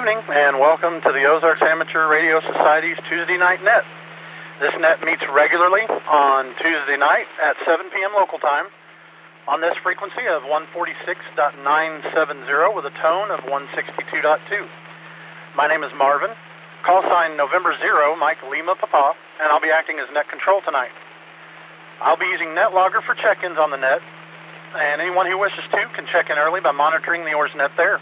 evening, and welcome to the Ozarks Amateur Radio Society's Tuesday Night Net. This net meets regularly on Tuesday night at 7 p.m. local time on this frequency of 146.970 with a tone of 162.2. My name is Marvin, call sign November 0, Mike Lima Papa, and I'll be acting as net control tonight. I'll be using NetLogger for check-ins on the net, and anyone who wishes to can check in early by monitoring the OARS net there.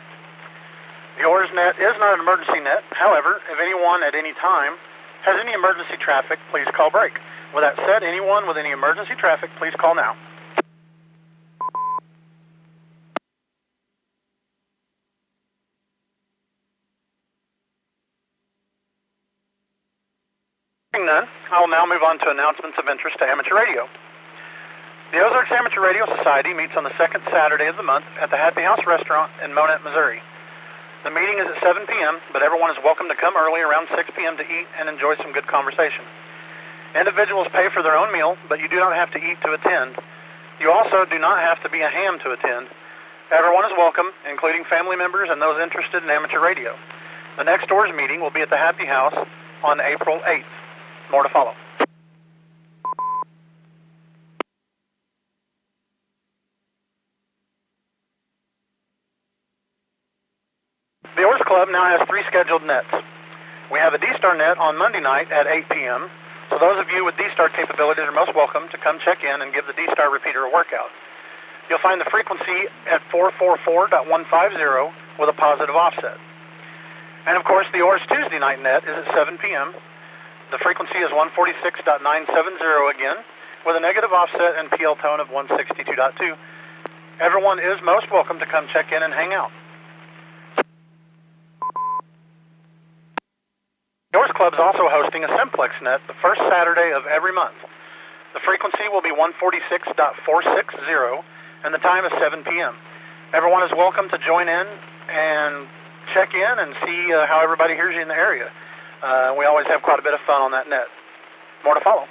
The OARS net is not an emergency net. However, if anyone at any time has any emergency traffic, please call break. With that said, anyone with any emergency traffic, please call now. None, I will now move on to announcements of interest to amateur radio. The Ozarks Amateur Radio Society meets on the second Saturday of the month at the Happy House Restaurant in Monette, Missouri. The meeting is at 7 p.m., but everyone is welcome to come early around 6 p.m. to eat and enjoy some good conversation. Individuals pay for their own meal, but you do not have to eat to attend. You also do not have to be a ham to attend. Everyone is welcome, including family members and those interested in amateur radio. The next OARS meeting will be at the Happy House on April 8th. More to follow. The OARS Club now has 3 scheduled nets. We have a D-Star net on Monday night at 8 p.m., so those of you with D-Star capabilities are most welcome to come check in and give the D-Star repeater a workout. You'll find the frequency at 444.150 with a positive offset. And of course, the OARS Tuesday night net is at 7 p.m. The frequency is 146.970 again, with a negative offset and PL tone of 162.2. Everyone is most welcome to come check in and hang out. The OARS Club is also hosting a Simplex net the first Saturday of every month. The frequency will be 146.460, and the time is 7 p.m. Everyone is welcome to join in and check in and see how everybody hears you in the area. We always have quite a bit of fun on that net. More to follow.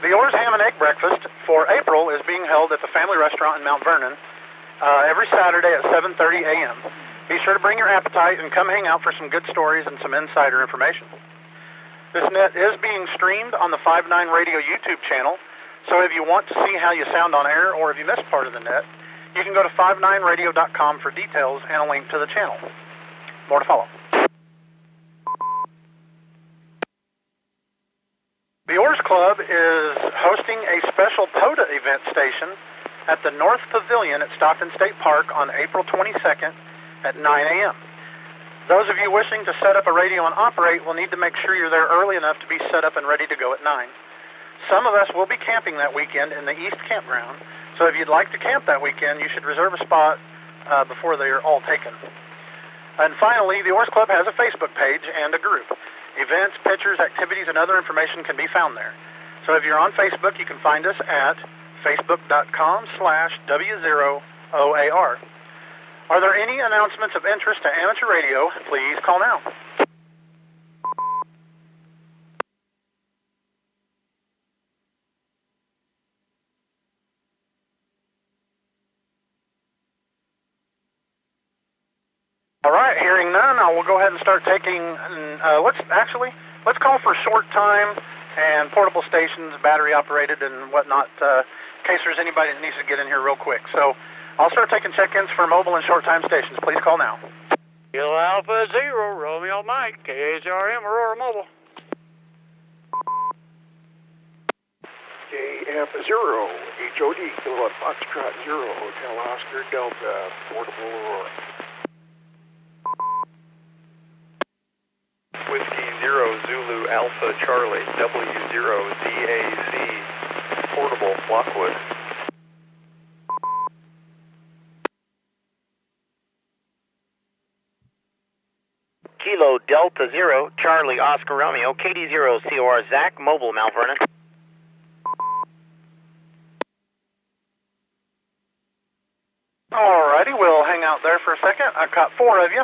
The OARS Ham and Egg Breakfast for April is being held at the Family Restaurant in Mount Vernon every Saturday at 7:30 a.m. Be sure to bring your appetite and come hang out for some good stories and some insider information. This net is being streamed on the 5-9 Radio YouTube channel, so if you want to see how you sound on air or if you missed part of the net, you can go to 59radio.com for details and a link to the channel. More to follow. The OARS Club is hosting a special POTA event station at the North Pavilion at Stockton State Park on April 22nd at 9 a.m. Those of you wishing to set up a radio and operate will need to make sure you're there early enough to be set up and ready to go at 9. Some of us will be camping that weekend in the East Campground, so if you'd like to camp that weekend, you should reserve a spot before they are all taken. And finally, the OARS Club has a Facebook page and a group. Events, pictures, activities, and other information can be found there. So if you're on Facebook, you can find us at facebook.com/W0OAR. Are there any announcements of interest to amateur radio? Please call now. All right, hearing none, I will go ahead and start taking, let's call for short time and portable stations, battery operated and whatnot, in case there's anybody that needs to get in here real quick. So I'll start taking check-ins for mobile and short time stations. Please call now. Kilo Alpha 0, Romeo Mike, KHRM, Aurora Mobile. KF0, HOD, Kilowatt Foxtrot 0, Hotel Oscar Delta, Portable Aurora. Whiskey 0, Zulu Alpha Charlie, W0, DAC, Portable Lockwood. Kilo Delta 0, Charlie Oscar Romeo, KD0, COR Zach, Mobile, Mount Vernon. Alrighty, we'll hang out there for a second. I've got 4 of you.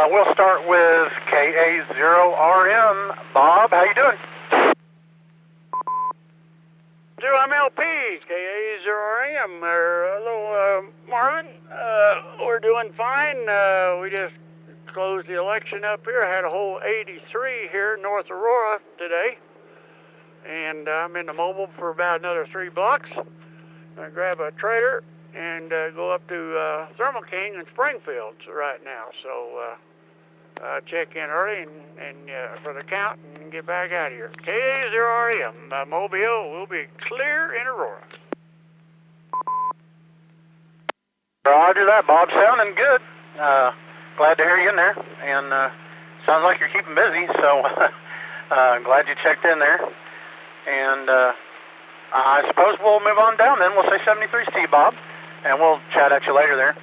We'll start with KA0RM. Bob, how you doing? N0MLP, KA0RM. Hello, Marvin. We're doing fine. We just closed the election up here. I had a whole 83 here in North Aurora today. And I'm in the mobile for about another 3 blocks. I grab a trailer and go up to Thermo King in Springfield right now. So check in early and for the count and get back out of here. KA0RM, Mobile will be clear in Aurora. Roger that, Bob. Sounding good. Glad to hear you in there. And sounds like you're keeping busy, so glad you checked in there. And I suppose we'll move on down then. We'll say 73 Steve, Bob, and we'll chat at you later there.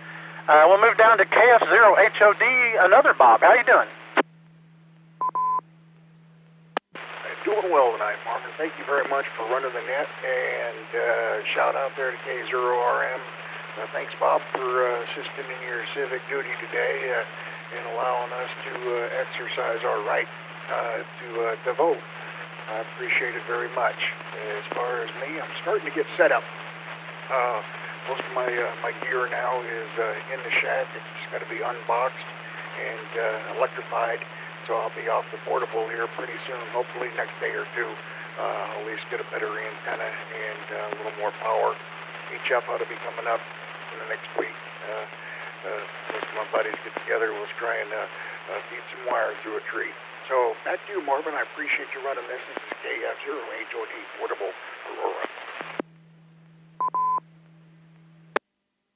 We'll move down to KF0HOD, another Bob. How you doing? Doing well tonight, Marvin. Thank you very much for running the net, and shout out there to K0RM. Thanks, Bob, for assisting in your civic duty today and allowing us to exercise our right to vote. I appreciate it very much. As far as me, I'm starting to get set up. Most of my gear now is in the shack. It's got to be unboxed and electrified. So I'll be off the portable here pretty soon. Hopefully next day or two, I'll at least get a better antenna and a little more power. HF ought to be coming up in the next week. Most of my buddies get together. We'll try and feed some wire through a tree. So back to you, Marvin. I appreciate you running this. This is KF0HOD Portable Aurora.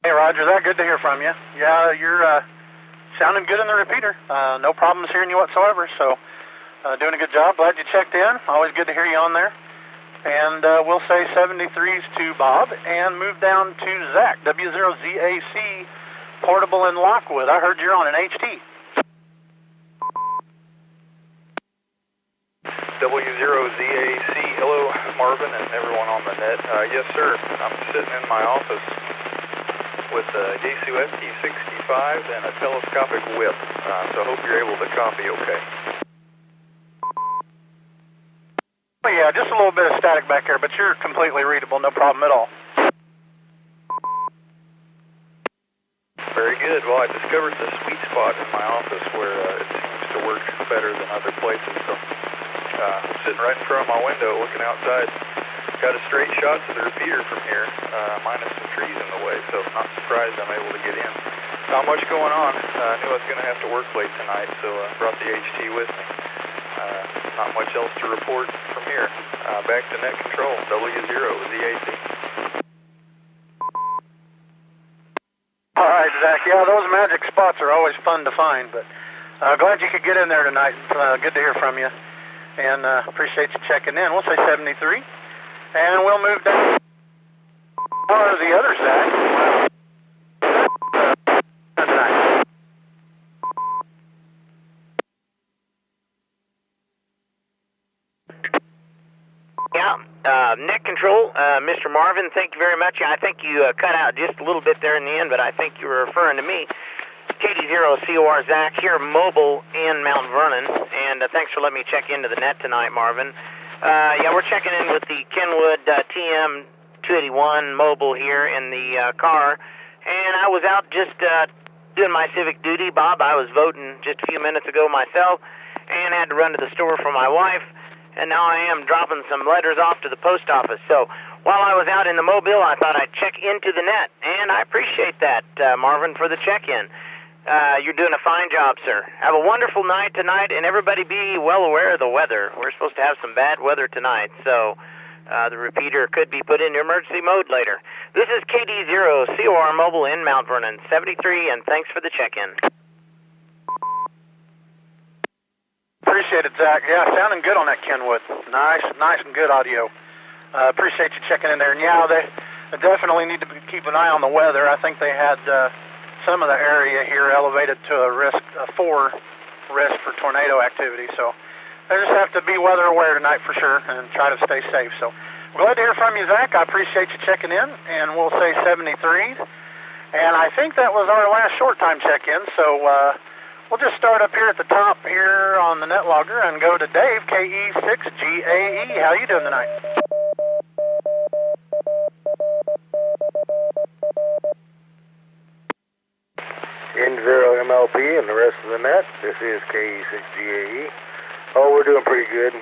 Hey, Roger, that good to hear from you. Yeah, you're sounding good in the repeater. No problems hearing you whatsoever, so doing a good job. Glad you checked in. Always good to hear you on there. And we'll say 73s to Bob and move down to Zach, W0ZAC Portable in Lockwood. I heard you're on an HT. W0ZAC, hello, Marvin and everyone on the net. Yes, sir. I'm sitting in my office with a Yaesu FT65 and a telescopic whip, so I hope you're able to copy okay. Oh, yeah, just a little bit of static back here, but you're completely readable, no problem at all. Very good. Well, I discovered the sweet spot in my office where it seems to work better than other places, so sitting right in front of my window looking outside. Got a straight shot to the repeater from here, minus some trees in the way, so not surprised I'm able to get in. Not much going on. I knew I was going to have to work late tonight, so brought the HT with me. Not much else to report from here. Back to net control, W0ZAC. All right, Zach. Yeah, those magic spots are always fun to find, but glad you could get in there tonight. Good to hear from you. And appreciate you checking in. We'll say 73. And we'll move down to the other Zach. Yeah, net control, Mr. Marvin, thank you very much. I think you cut out just a little bit there in the end, but I think you were referring to me. KD0COR Zach here, mobile in Mount Vernon, and thanks for letting me check into the net tonight, Marvin. Yeah, we're checking in with the Kenwood TM281 mobile here in the car, and I was out just doing my civic duty. Bob, I was voting just a few minutes ago myself, and had to run to the store for my wife, and now I am dropping some letters off to the post office. So while I was out in the mobile, I thought I'd check into the net, and I appreciate that, Marvin, for the check-in. You're doing a fine job, sir. Have a wonderful night tonight, and everybody be well aware of the weather. We're supposed to have some bad weather tonight, so the repeater could be put into emergency mode later. This is KD0COR Mobile in Mount Vernon, 73, and thanks for the check-in. Appreciate it, Zach. Yeah, sounding good on that Kenwood. Nice and good audio. Appreciate you checking in there. And yeah, they definitely need to keep an eye on the weather. I think they had some of the area here elevated to a 4 risk for tornado activity. So they just have to be weather aware tonight for sure and try to stay safe. So we're glad to hear from you, Zach. I appreciate you checking in, and we'll say 73. And I think that was our last short time check-in. So we'll just start up here at the top here on the net logger and go to Dave, KE6GAE. How you doing tonight? N0MLP and the rest of the net. This is KE6GAE. Oh, we're doing pretty good.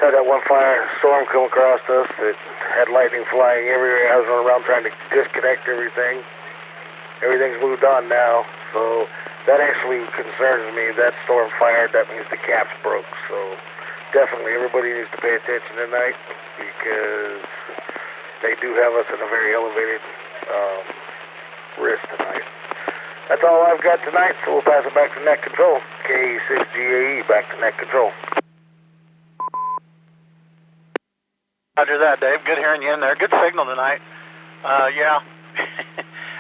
Had that one storm come across us that had lightning flying everywhere. I was running around trying to disconnect everything. Everything's moved on now, so that actually concerns me. That storm fired, that means the caps broke. So definitely everybody needs to pay attention tonight because they do have us in a very elevated risk tonight. That's all I've got tonight, so we'll pass it back to net control. KE6GAE, back to net control. Roger that, Dave. Good hearing you in there. Good signal tonight. Yeah.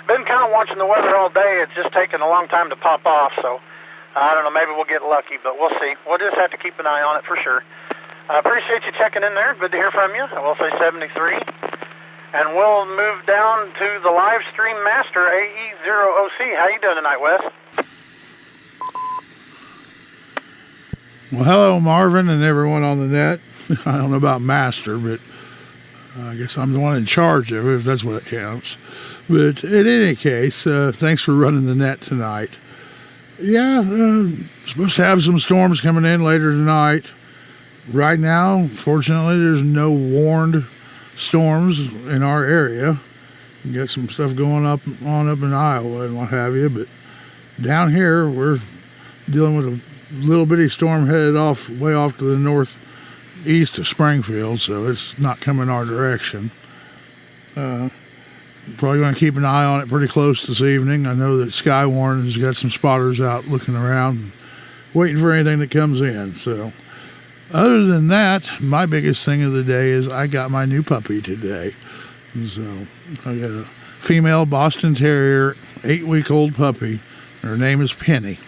Been kind of watching the weather all day. It's just taken a long time to pop off, so I don't know. Maybe we'll get lucky, but we'll see. We'll just have to keep an eye on it for sure. I appreciate you checking in there. Good to hear from you. I will say 73. And we'll move down to the live stream master, AE0OC. How you doing tonight, Wes? Well, hello, Marvin, and everyone on the net. I don't know about master, but I guess I'm the one in charge of it, if that's what it counts. But in any case, thanks for running the net tonight. Yeah, supposed to have some storms coming in later tonight. Right now, fortunately, there's no warned storms in our area. We got some stuff going up in Iowa and what have you, but down here, we're dealing with a little bitty storm headed way off to the northeast of Springfield, so it's not coming our direction. Probably going to keep an eye on it pretty close this evening. I know that Skywarn has got some spotters out looking around, waiting for anything that comes in. So, other than that, my biggest thing of the day is I got my new puppy today. So, I got a female Boston Terrier, 8-week-old puppy. Her name is Penny.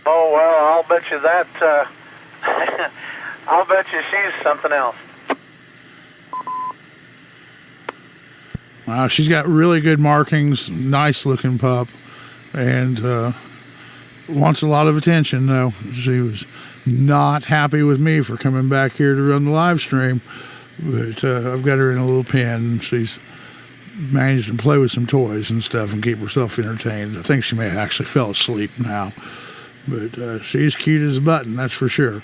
Oh, well, I'll bet you that, I'll bet you she's something else. Wow, she's got really good markings, nice looking pup, and wants a lot of attention, though. She was not happy with me for coming back here to run the live stream, but I've got her in a little pen, and she's managed to play with some toys and stuff and keep herself entertained. I think she may have actually fell asleep now. But she's cute as a button, that's for sure.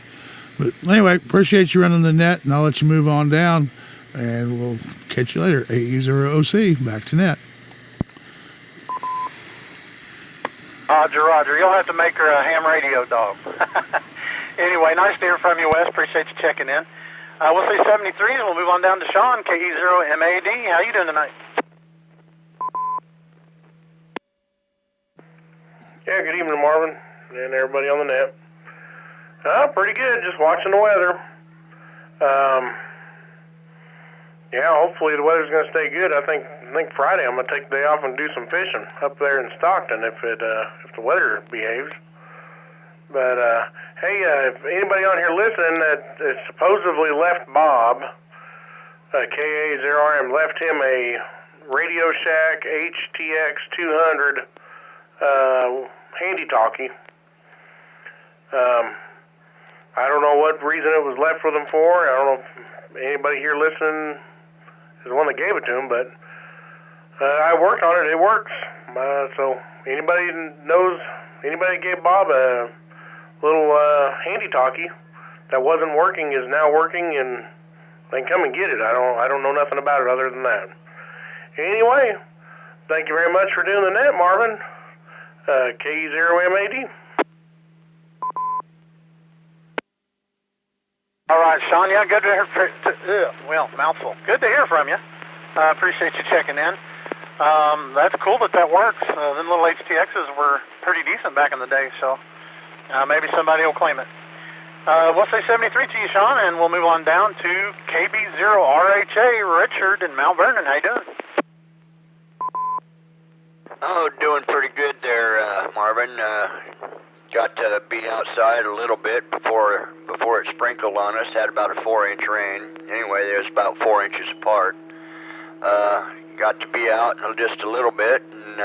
But anyway, appreciate you running the net, and I'll let you move on down, and we'll catch you later. AE0OC, back to net. Roger. You'll have to make her a ham radio dog. Anyway, nice to hear from you, Wes. Appreciate you checking in. We'll say 73, and we'll move on down to Sean, KE0MAD. How you doing tonight? Yeah, good evening, Marvin, and everybody on the net. Pretty good, just watching the weather. Yeah, hopefully the weather's going to stay good. I think Friday I'm going to take the day off and do some fishing up there in Stockton if the weather behaves. But hey, if anybody on here listening that supposedly left Bob, KA0RM left him a Radio Shack HTX 200 handy-talkie. I don't know what reason it was left with him for. I don't know if anybody here listening is the one that gave it to him, but I worked on it. It works. So anybody knows, anybody gave Bob a little handy-talkie that wasn't working is now working, and they can come and get it. I don't know nothing about it other than that. Anyway, thank you very much for doing the net, Marvin. KE0MAD. All right, Sean. Yeah, good to hear. Mouthful. Good to hear from you. Appreciate you checking in. That's cool that works. Them little HTXs were pretty decent back in the day, so maybe somebody will claim it. We'll say 73 to you, Sean, and we'll move on down to KB0RHA, Richard in Mount Vernon. How you doing? Oh, doing pretty good there, Marvin. Got to be outside a little bit before it sprinkled on us. Had about a 4-inch rain. Anyway, it was about 4 inches apart. Got to be out just a little bit and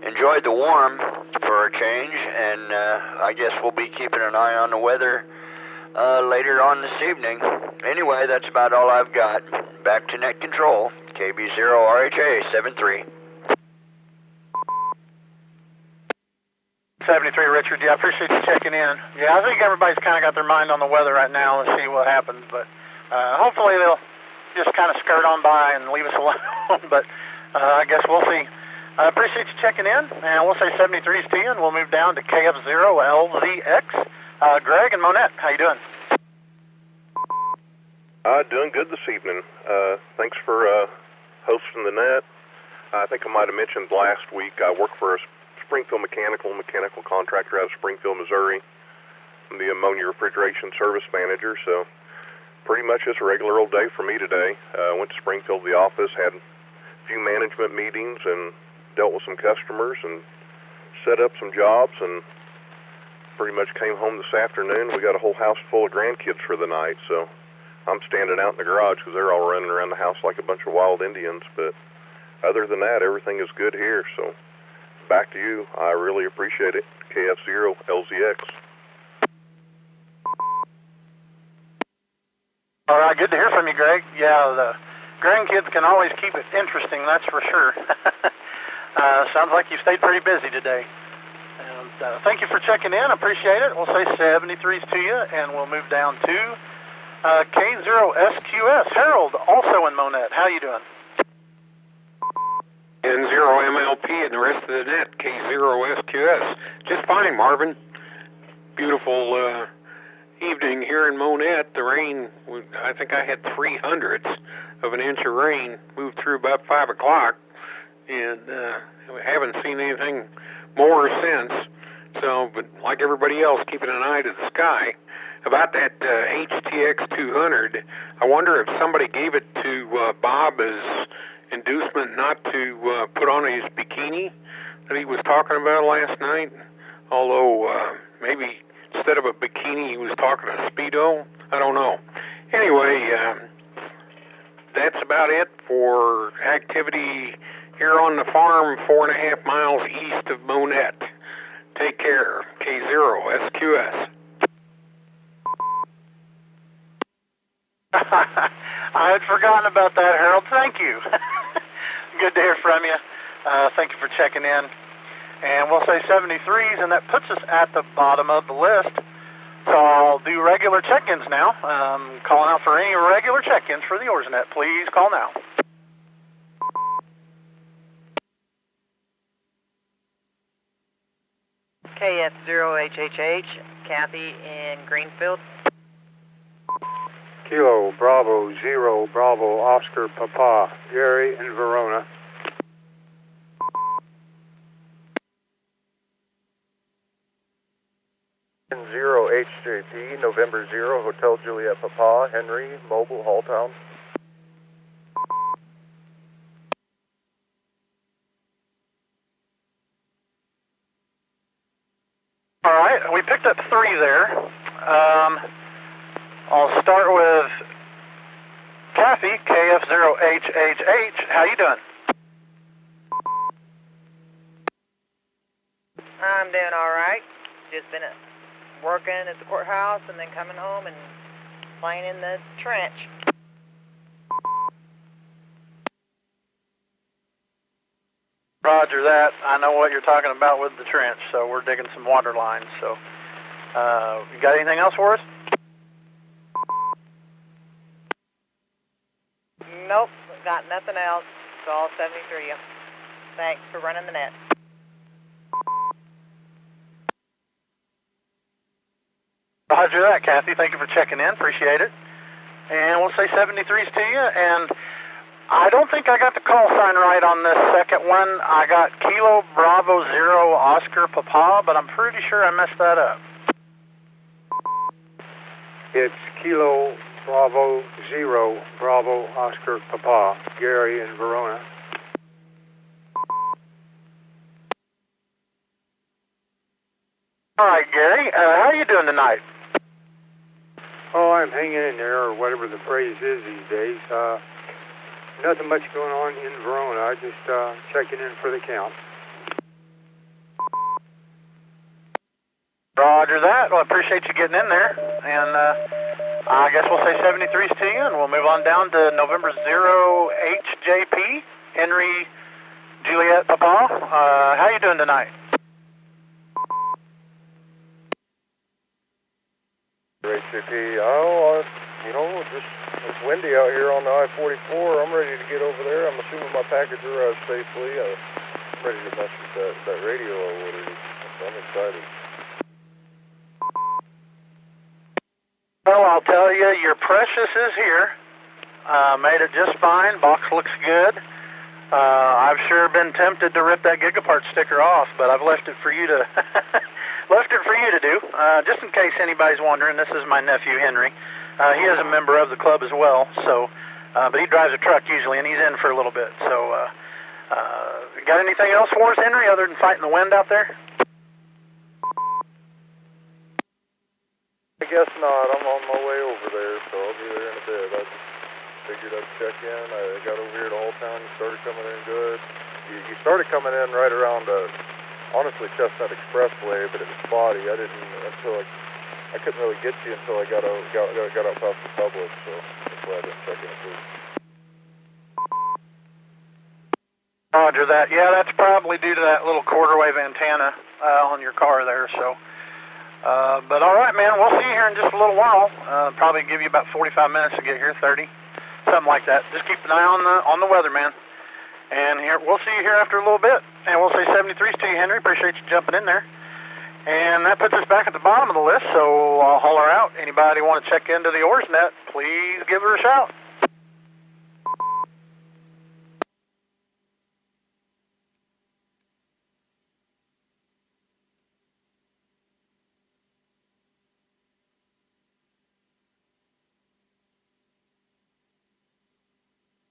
enjoyed the warm for a change. And I guess we'll be keeping an eye on the weather later on this evening. Anyway, that's about all I've got. Back to net control. KB0RHA 73. 73, Richard. Yeah, I appreciate you checking in. Yeah, I think everybody's kind of got their mind on the weather right now and see what happens, but hopefully they'll just kind of skirt on by and leave us alone, but I guess we'll see. I appreciate you checking in, and we'll say 73's to you, and we'll move down to KF0LZX. Greg and Monette, how you doing? Doing good this evening. Thanks for hosting the net. I think I might have mentioned last week I work for a Springfield mechanical contractor out of Springfield, Missouri. I'm the ammonia refrigeration service manager, so pretty much just a regular old day for me today. Went to Springfield, the office, had a few management meetings and dealt with some customers and set up some jobs, and pretty much came home this afternoon. We got a whole house full of grandkids for the night, so I'm standing out in the garage because they're all running around the house like a bunch of wild Indians. But other than that, everything is good here, so back to you. I really appreciate it. KF0LZX. All right, good to hear from you, Greg. Yeah, the grandkids can always keep it interesting, that's for sure. Sounds like you stayed pretty busy today. And thank you for checking in. Appreciate it. We'll say 73s to you, and we'll move down to K0SQS. Harold, also in Monette. How you doing? N0MLP and the rest of the net, K0SQS. Just fine, Marvin. Beautiful evening here in Monette. The rain, I think I had 3/100 of an inch of rain, moved through about 5 o'clock, and we haven't seen anything more since. So, but like everybody else, keeping an eye to the sky. About that HTX 200, I wonder if somebody gave it to Bob as inducement not to put on his bikini that he was talking about last night. Although maybe instead of a bikini he was talking a Speedo. I don't know. Anyway, that's about it for activity here on the farm 4.5 miles east of Monette. Take care. K0SQS. I had forgotten about that, Harold. Thank you. Good to hear from you. Thank you for checking in. And we'll say 73s, and that puts us at the bottom of the list. So I'll do regular check-ins now. Calling out for any regular check-ins for the OARSnet. Please call now. KF0HHH, Kathy in Greenfield. Kilo Bravo 0 Bravo Oscar Papa, Gary in Verona. Zero HJP, November 0, Hotel Juliet Papa, Henry, Mobile, Halltown. All right, we picked up 3 there. I'll start with Kathy, KF0HHH. How you doing? I'm doing all right. Just been working at the courthouse and then coming home and playing in the trench. Roger that. I know what you're talking about with the trench, so we're digging some water lines. So, you got anything else for us? Nope, got nothing else. It's all 73. Thanks for running the net. Roger that, Kathy. Thank you for checking in. Appreciate it. And we'll say 73s to you. And I don't think I got the call sign right on this second one. I got Kilo Bravo 0 Oscar Papa, but I'm pretty sure I messed that up. It's Kilo Bravo 0 Bravo Oscar Papa, Gary in Verona. All right, Gary. How are you doing tonight? Oh, I'm hanging in there, or whatever the phrase is these days. Nothing much going on in Verona. I just checking in for the count. Roger that. Well, I appreciate you getting in there. And I guess we'll say 73s to you, and we'll move on down to November 0 H JP, Henry Juliet Papa. How you doing tonight? HJP, oh, it's windy out here on the I-44. I'm ready to get over there. I'm assuming my package arrived safely. I'm ready to mess with that radio I ordered. I'm excited. Well, I'll tell you, your precious is here. Made it just fine. Box looks good. I've sure been tempted to rip that Gigapart sticker off, but I've left it for you to do. Just in case anybody's wondering, this is my nephew Henry. He is a member of the club as well. So, but he drives a truck usually, and he's in for a little bit. So, got anything else for us, Henry, other than fighting the wind out there? I guess not. I'm on my way over there, so I'll be there in a bit. I just figured I'd check in. I got over here to Old Town. You started coming in good. You started coming in right around, honestly, Chestnut Expressway, but it was spotty. I couldn't really get you until I got up past the Public, so that's why I didn't check in first. Roger that. Yeah, that's probably due to that little quarter wave antenna on your car there, so... but all right, man, we'll see you here in just a little while. Probably give you about 45 minutes to get here, 30, something like that. Just keep an eye on the weather, man. And here, we'll see you here after a little bit. And we'll say 73s to you, Henry. Appreciate you jumping in there. And that puts us back at the bottom of the list, so I'll holler out. Anybody want to check into the OARS net, please give her a shout.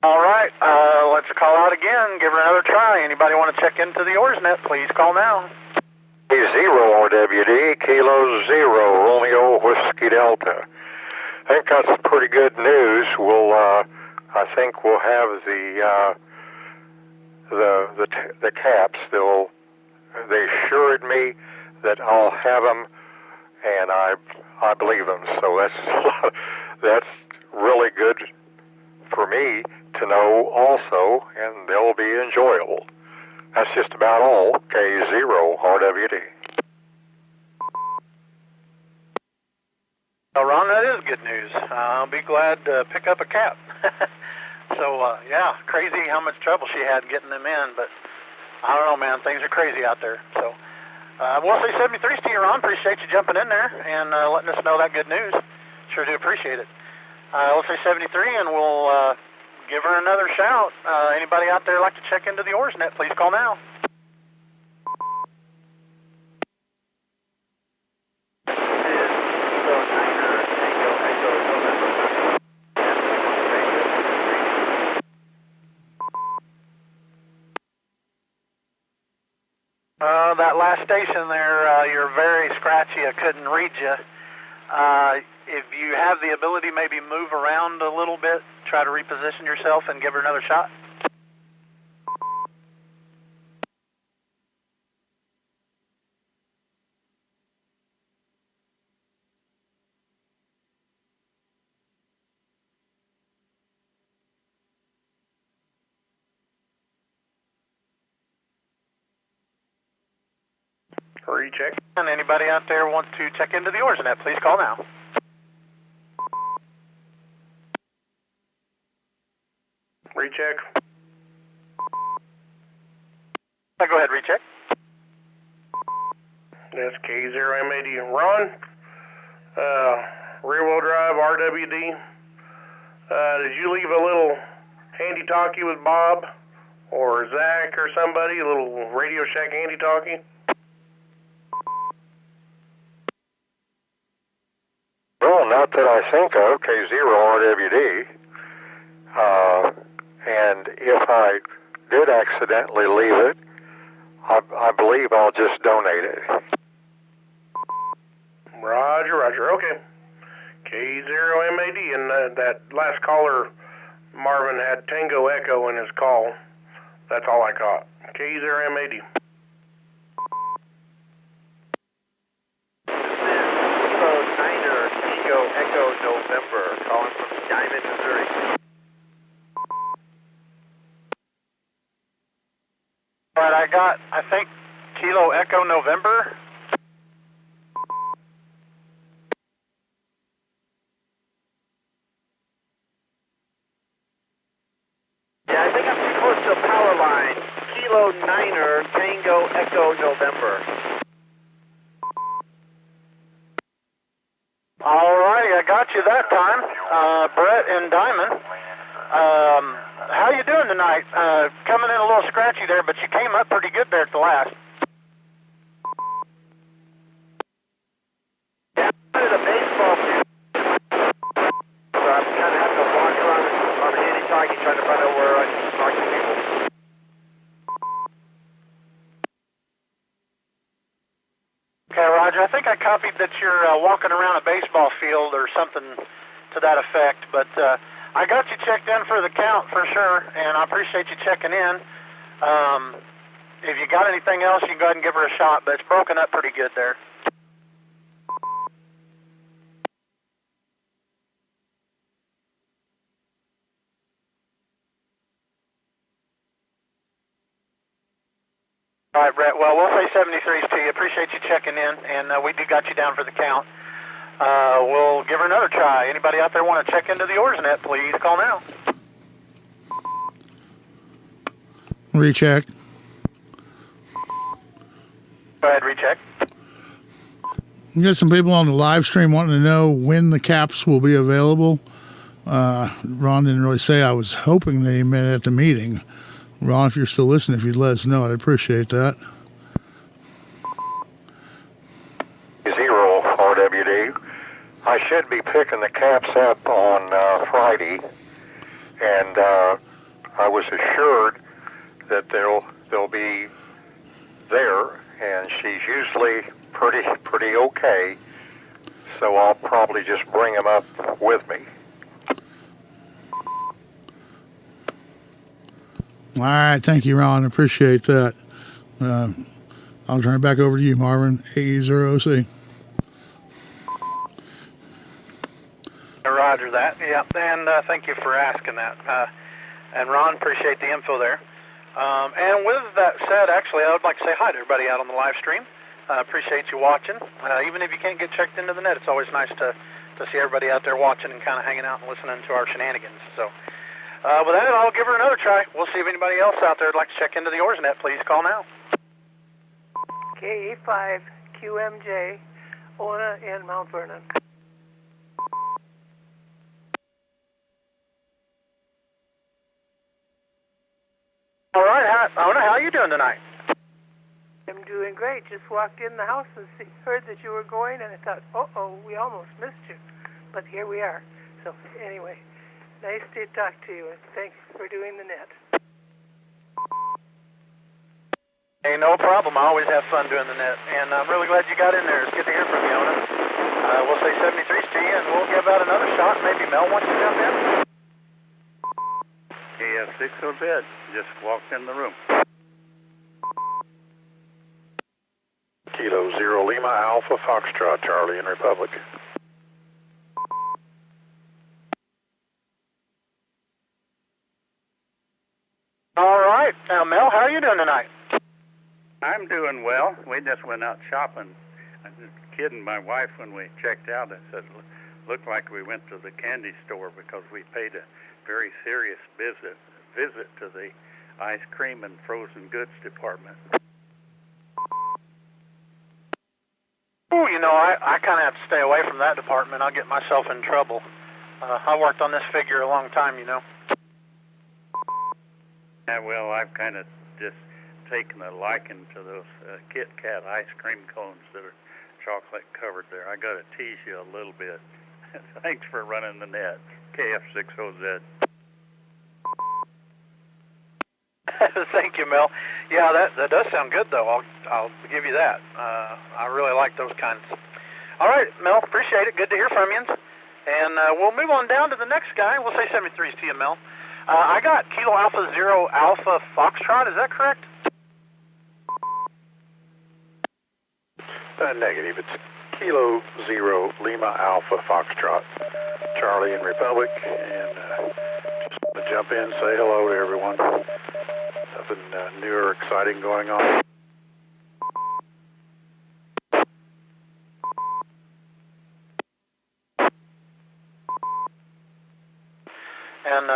All right, let's call out again. Give her another try. Anybody want to check into the OARS net, please call now. 0 RWD, Kilo 0, Romeo Whiskey Delta. I think that's pretty good news. I think we'll have the caps. They assured me that I'll have them, and I believe them. So that's really good for me to know also, and they'll be enjoyable. That's just about all. K0 RWD. Well, Ron, that is good news. I'll be glad to pick up a cap. So, yeah, crazy how much trouble she had getting them in, but I don't know, man. Things are crazy out there. So, we'll say 73s to you, Ron. Appreciate you jumping in there and letting us know that good news. Sure do appreciate it. We'll say 73, and we'll give her another shout. Anybody out there like to check into the OARS net, please call now. That last station there, you're very scratchy. I couldn't read you. If you have the ability, maybe move around a little bit, try to reposition yourself and give her another shot. Recheck. And anybody out there want to check into the OARS net, please call now. Recheck. Go ahead, recheck. That's K0M80. Ron, rear-wheel drive, RWD. Did you leave a little handy-talkie with Bob or Zach or somebody, a little Radio Shack handy-talkie? Well, not that I think of. K0 RWD. And if I did accidentally leave it, I believe I'll just donate it. Roger. Okay. K0MAD, and that last caller, Marvin, had Tango Echo in his call. That's all I caught. K0MAD. Echo November, calling from Diamond, Missouri. All right, I got, I think, Kilo Echo November. Yeah, I think I'm too close to a power line. Kilo Niner, Tango Echo November. All righty, I got you that time. Brett and Diamond. How you doing tonight? Coming in a little scratchy there, but you came up pretty good there at the last. Yeah, I'm at a baseball field. So I'm kind of having to walk around on a handy-talkie trying to find out where I can talk to people. Okay, Roger, I think I copied that you're walking around a baseball field or something to that effect, but I got you checked in for the count for sure, and I appreciate you checking in. If you got anything else, you can go ahead and give her a shot, but it's broken up pretty good there. All right, Brett. Well, we'll say 73s to you. Appreciate you checking in, and we do got you down for the count. We'll give her another try. Anybody out there want to check into the OARS net, please call now. Recheck. Go ahead, recheck. We got some people on the live stream wanting to know when the caps will be available. Ron didn't really say. I was hoping they met at the meeting. Ron, if you're still listening, if you'd let us know, I'd appreciate that. 0 RWD. I should be picking the caps up on Friday, and I was assured that they'll be there, and she's usually pretty okay. So I'll probably just bring them up with me. All right, thank you, Ron. Appreciate that. I'll turn it back over to you, Marvin. AE0OC. Roger that. Yeah, and thank you for asking that. And Ron, appreciate the info there. And with that said, actually, I would like to say hi to everybody out on the live stream. Appreciate you watching. Even if you can't get checked into the net, it's always nice to see everybody out there watching and kind of hanging out and listening to our shenanigans. So. With that, I'll give her another try. We'll see if anybody else out there would like to check into the OARS net. Please call now. KE5 QMJ, Ona in Mount Vernon. All right, Ona, how are you doing tonight? I'm doing great. Just walked in the house and heard that you were going, and I thought, uh-oh, we almost missed you. But here we are. So anyway. Nice to talk to you, and thanks for doing the net. Hey, no problem. I always have fun doing the net, and I'm really glad you got in there. It's good to hear from you, Ona. We'll say 73s to you, and we'll give out another shot. Maybe Mel wants to jump in. KF6 bed. Just walked in the room. Kilo 0 Lima Alpha Foxtrot, Charlie in Republic. All right. Now, Mel, how are you doing tonight? I'm doing well. We just went out shopping. I was just kidding my wife when we checked out. I said, looked like we went to the candy store because we paid a very serious visit to the ice cream and frozen goods department. Oh, you know, I kind of have to stay away from that department. I'll get myself in trouble. I worked on this figure a long time, you know. Yeah, well, I've kind of just taken a liking to those Kit Kat ice cream cones that are chocolate covered there. I got to tease you a little bit. Thanks for running the net. KF6OZ. Thank you, Mel. Yeah, that does sound good, though. I'll give you that. I really like those kinds. All right, Mel, appreciate it. Good to hear from you. And we'll move on down to the next guy. We'll say 73s to you, Mel. I got Kilo Alpha 0 Alpha Foxtrot. Is that correct? Negative. It's Kilo 0 Lima Alpha Foxtrot, Charlie in Republic, and just want to jump in and say hello to everyone. something new or exciting going on. And,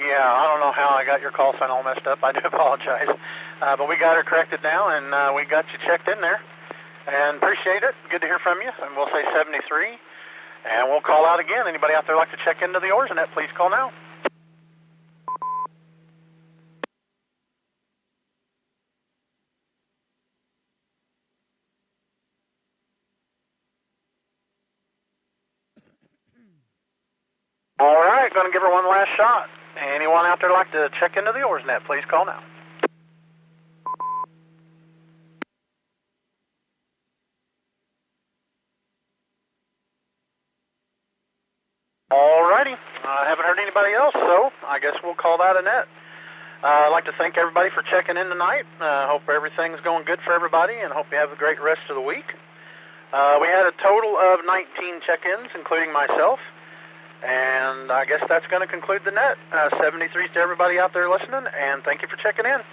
yeah, I don't know how I got your call sign all messed up. I do apologize. But we got her corrected now, and we got you checked in there. And appreciate it. Good to hear from you. And we'll say 73. And we'll call out again. Anybody out there like to check into the OARS net, please call now. All right, going to give her one last shot. Anyone out there like to check into the OARS net, please call now. All righty. I haven't heard anybody else, so I guess we'll call that a net. I'd like to thank everybody for checking in tonight. Hope everything's going good for everybody, and hope you have a great rest of the week. We had a total of 19 check-ins, including myself. And I guess that's going to conclude the net. 73s to everybody out there listening, and thank you for checking in.